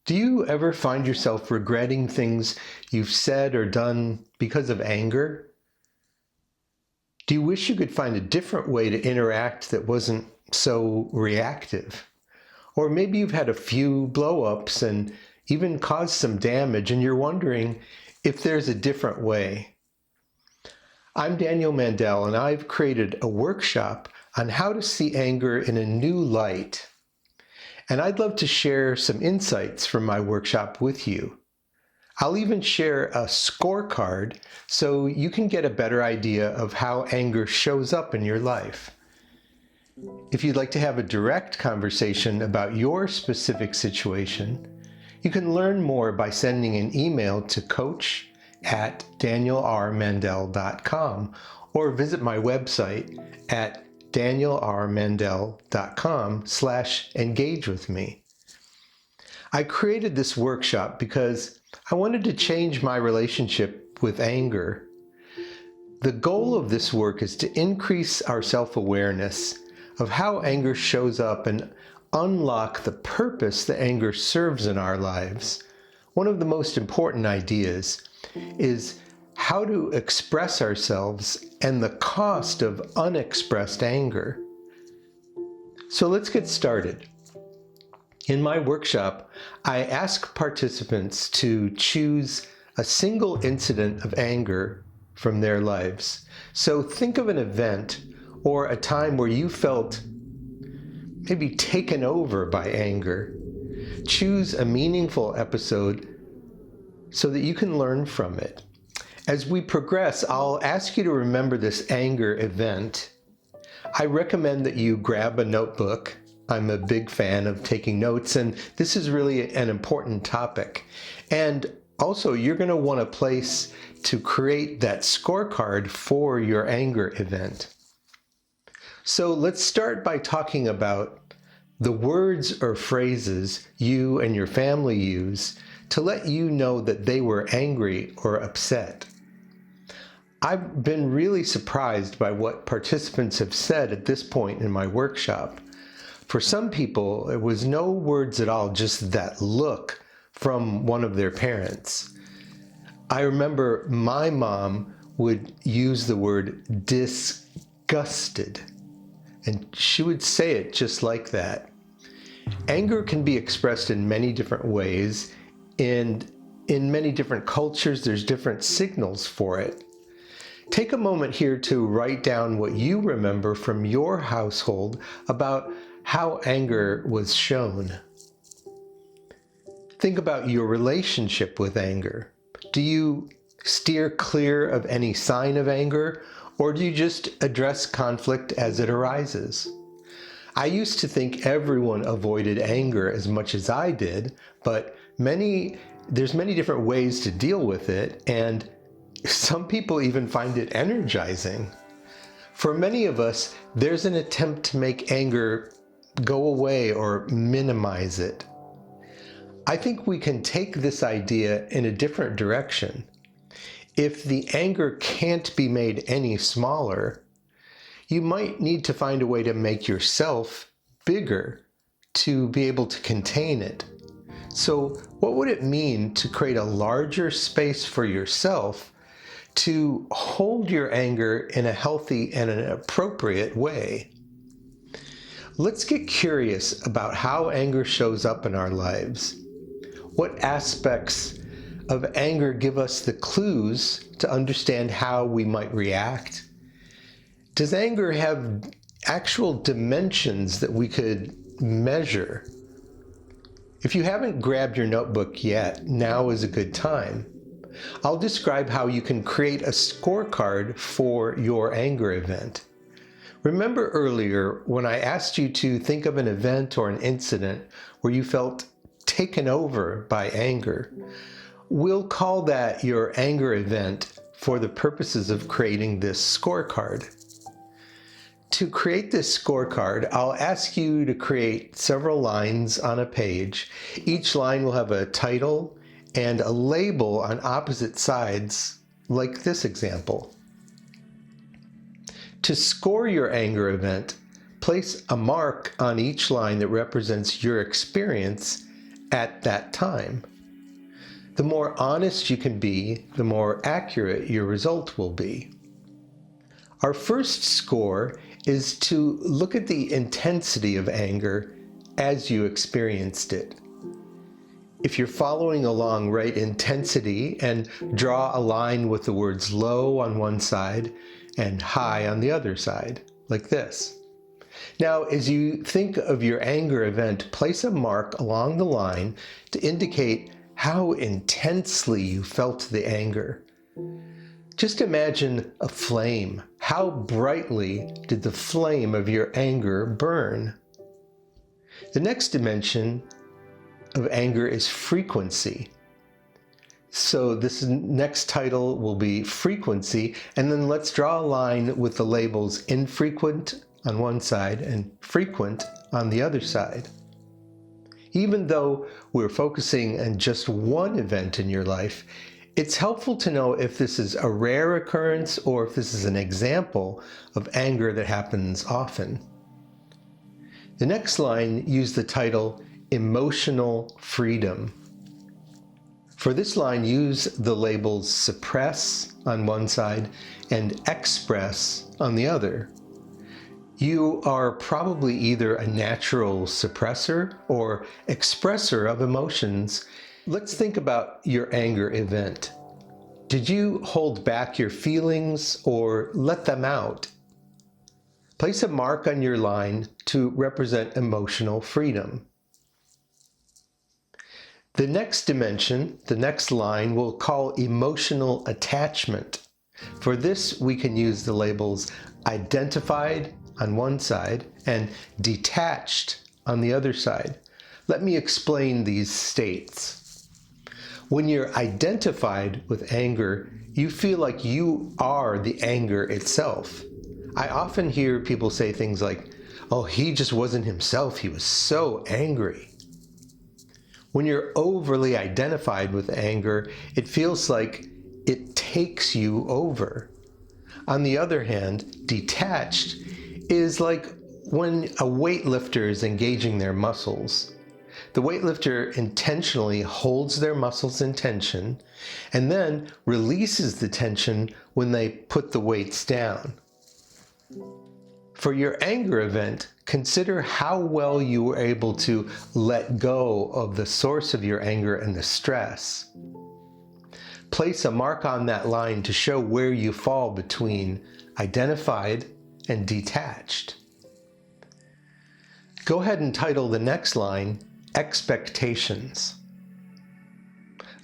Do you ever find yourself regretting things you've said or done because of anger? Do you wish you could find a different way to interact that wasn't so reactive? Or maybe you've had a few blow-ups and even caused some damage and you're wondering if there's a different way. I'm Daniel Mandel and I've created a workshop on how to see anger in a new light. And I'd love to share some insights from my workshop with you. I'll even share a scorecard so you can get a better idea of how anger shows up in your life. If you'd like to have a direct conversation about your specific situation, you can learn more by sending an email to coach@danielrmandel.com or visit my website at danielrmandel.com/engage with me. I created this workshop because I wanted to change my relationship with anger. The goal of this work is to increase our self-awareness of how anger shows up and unlock the purpose that anger serves in our lives. One of the most important ideas is how to express ourselves and the cost of unexpressed anger. So let's get started. In my workshop, I ask participants to choose a single incident of anger from their lives. So think of an event or a time where you felt maybe taken over by anger. Choose a meaningful episode so that you can learn from it. As we progress, I'll ask you to remember this anger event. I recommend that you grab a notebook. I'm a big fan of taking notes, and this is really an important topic. And also, you're going to want a place to create that scorecard for your anger event. So let's start by talking about the words or phrases you and your family use to let you know that they were angry or upset. I've been really surprised by what participants have said at this point in my workshop. For some people, it was no words at all, just that look from one of their parents. I remember my mom would use the word disgusted, and she would say it just like that. Anger can be expressed in many different ways, and in many different cultures, there's different signals for it. Take a moment here to write down what you remember from your household about how anger was shown. Think about your relationship with anger. Do you steer clear of any sign of anger, or do you just address conflict as it arises? I used to think everyone avoided anger as much as I did, but there's many different ways to deal with it, and some people even find it energizing. For many of us, there's an attempt to make anger go away or minimize it. I think we can take this idea in a different direction. If the anger can't be made any smaller, you might need to find a way to make yourself bigger to be able to contain it. So what would it mean to create a larger space for yourself to hold your anger in a healthy and an appropriate way? Let's get curious about how anger shows up in our lives. What aspects of anger give us the clues to understand how we might react? Does anger have actual dimensions that we could measure? If you haven't grabbed your notebook yet, now is a good time. I'll describe how you can create a scorecard for your anger event. Remember earlier when I asked you to think of an event or an incident where you felt taken over by anger? We'll call that your anger event for the purposes of creating this scorecard. To create this scorecard, I'll ask you to create several lines on a page. Each line will have a title and a label on opposite sides, like this example. To score your anger event, place a mark on each line that represents your experience at that time. The more honest you can be, the more accurate your result will be. Our first score is to look at the intensity of anger as you experienced it. If you're following along, write intensity and draw a line with the words low on one side and high on the other side, like this. Now, as you think of your anger event, place a mark along the line to indicate how intensely you felt the anger. Just imagine a flame. How brightly did the flame of your anger burn? The next dimension of anger is frequency. So this next title will be frequency, and then let's draw a line with the labels infrequent on one side and frequent on the other side. Even though we're focusing on just one event in your life, it's helpful to know if this is a rare occurrence or if this is an example of anger that happens often. The next line used the title Emotional Freedom. For this line, use the labels suppress on one side and express on the other. You are probably either a natural suppressor or expressor of emotions. Let's think about your anger event. Did you hold back your feelings or let them out? Place a mark on your line to represent emotional freedom. The next dimension, the next line, we'll call emotional attachment. For this, we can use the labels identified on one side and detached on the other side. Let me explain these states. When you're identified with anger, you feel like you are the anger itself. I often hear people say things like, "Oh, he just wasn't himself, he was so angry." When you're overly identified with anger, it feels like it takes you over. On the other hand, detached is like when a weightlifter is engaging their muscles. The weightlifter intentionally holds their muscles in tension and then releases the tension when they put the weights down. For your anger event, consider how well you were able to let go of the source of your anger and the stress. Place a mark on that line to show where you fall between identified and detached. Go ahead and title the next line, Expectations.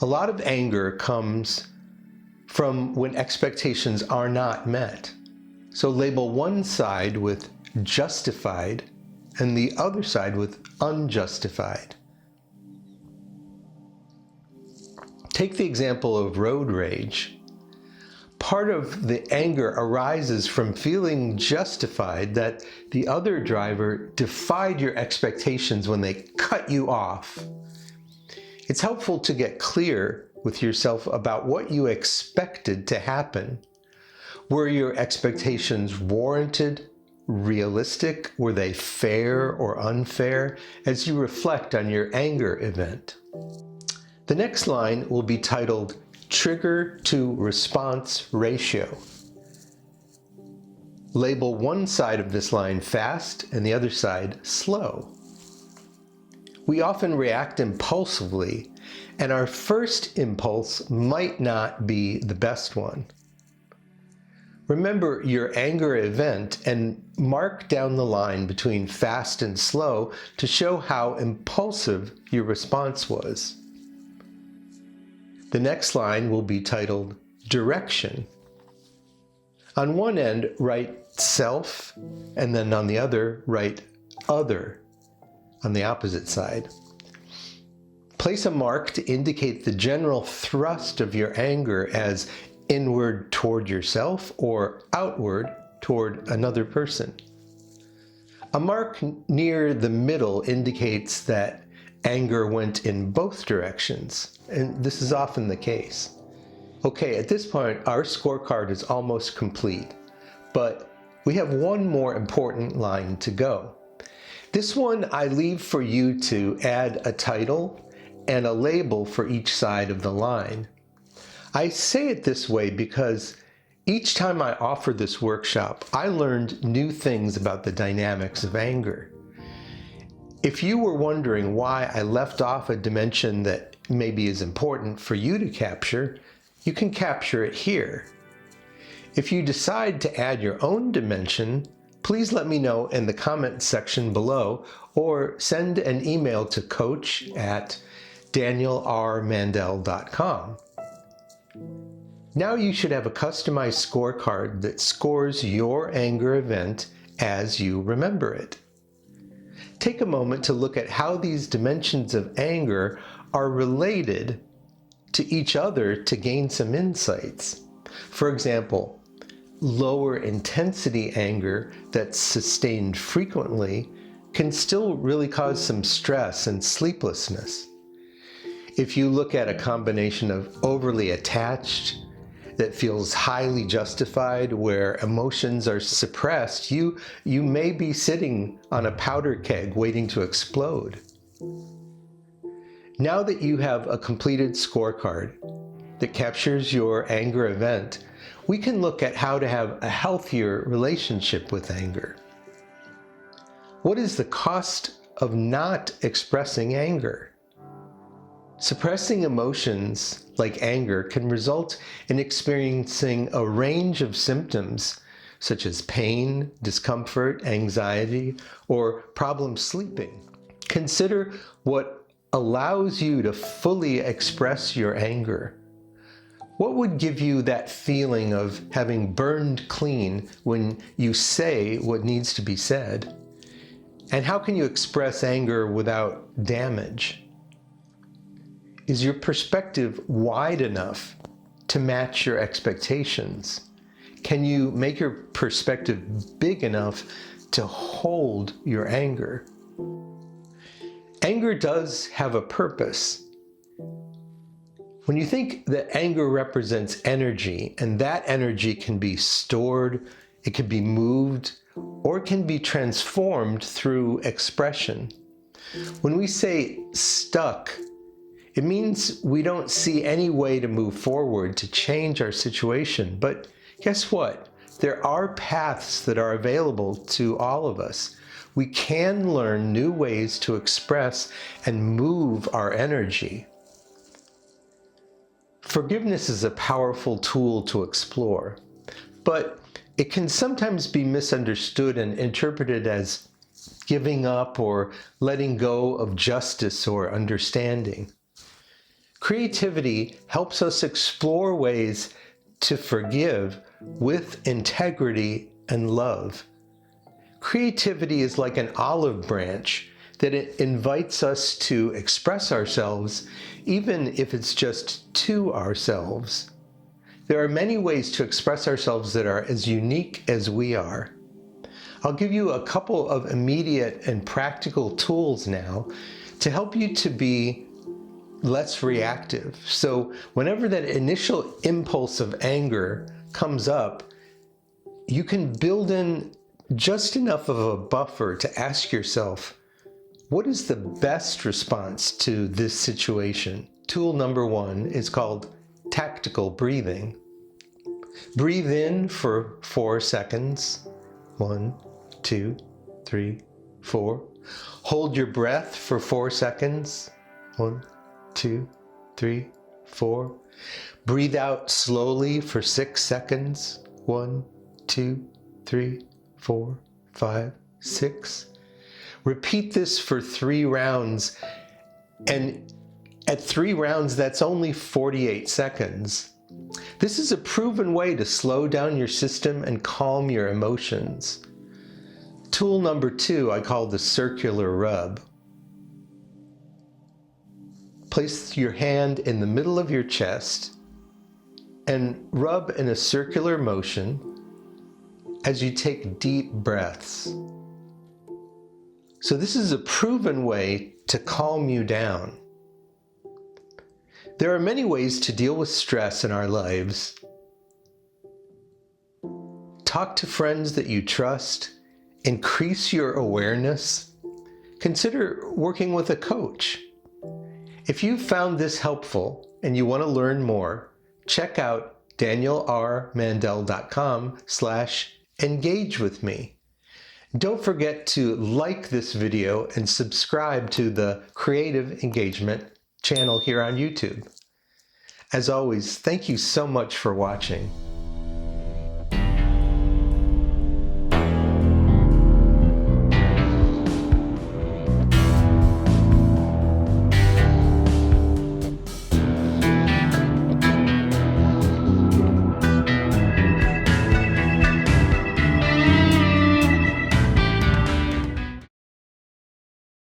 A lot of anger comes from when expectations are not met. So label one side with justified and the other side with unjustified. Take the example of road rage. Part of the anger arises from feeling justified that the other driver defied your expectations when they cut you off. It's helpful to get clear with yourself about what you expected to happen. Were your expectations warranted, realistic? Were they fair or unfair? As you reflect on your anger event. The next line will be titled Trigger to Response Ratio. Label one side of this line fast and the other side slow. We often react impulsively, and our first impulse might not be the best one. Remember your anger event and mark down the line between fast and slow to show how impulsive your response was. The next line will be titled Direction. On one end, write self, and then on the other, write other on the opposite side. Place a mark to indicate the general thrust of your anger as inward toward yourself or outward toward another person. A mark near the middle indicates that anger went in both directions, and this is often the case. Okay, at this point, our scorecard is almost complete, but we have one more important line to go. This one I leave for you to add a title and a label for each side of the line. I say it this way because each time I offered this workshop, I learned new things about the dynamics of anger. If you were wondering why I left off a dimension that maybe is important for you to capture, you can capture it here. If you decide to add your own dimension, please let me know in the comment section below or send an email to coach@danielrmandel.com. Now you should have a customized scorecard that scores your anger event as you remember it. Take a moment to look at how these dimensions of anger are related to each other to gain some insights. For example, lower intensity anger that's sustained frequently can still really cause some stress and sleeplessness. If you look at a combination of overly attached that feels highly justified, where emotions are suppressed, you may be sitting on a powder keg waiting to explode. Now that you have a completed scorecard that captures your anger event, we can look at how to have a healthier relationship with anger. What is the cost of not expressing anger? Suppressing emotions like anger can result in experiencing a range of symptoms such as pain, discomfort, anxiety, or problems sleeping. Consider what allows you to fully express your anger. What would give you that feeling of having burned clean when you say what needs to be said? And how can you express anger without damage? Is your perspective wide enough to match your expectations? Can you make your perspective big enough to hold your anger? Anger does have a purpose. When you think that anger represents energy, and that energy can be stored, it can be moved, or it can be transformed through expression. When we say stuck, it means we don't see any way to move forward to change our situation. But guess what? There are paths that are available to all of us. We can learn new ways to express and move our energy. Forgiveness is a powerful tool to explore, but it can sometimes be misunderstood and interpreted as giving up or letting go of justice or understanding. Creativity helps us explore ways to forgive with integrity and love. Creativity is like an olive branch that it invites us to express ourselves, even if it's just to ourselves. There are many ways to express ourselves that are as unique as we are. I'll give you a couple of immediate and practical tools now to help you to be less reactive. So whenever that initial impulse of anger comes up, you can build in just enough of a buffer to ask yourself, what is the best response to this situation? Tool number one is called tactical breathing. Breathe in for 4 seconds. 1, 2, 3, 4. Hold your breath for 4 seconds. 1, 2, 3, 4. Breathe out slowly for 6 seconds. 1, 2, 3, 4, 5, 6. Repeat this for 3 rounds, and at 3 rounds, that's only 48 seconds. This is a proven way to slow down your system and calm your emotions. Tool number 2, I call the circular rub. Place your hand in the middle of your chest and rub in a circular motion as you take deep breaths. So this is a proven way to calm you down. There are many ways to deal with stress in our lives. Talk to friends that you trust. Increase your awareness. Consider working with a coach. If you found this helpful and you want to learn more, check out danielrmandel.com/engage with me. Don't forget to like this video and subscribe to the Creative Engagement channel here on YouTube. As always, thank you so much for watching.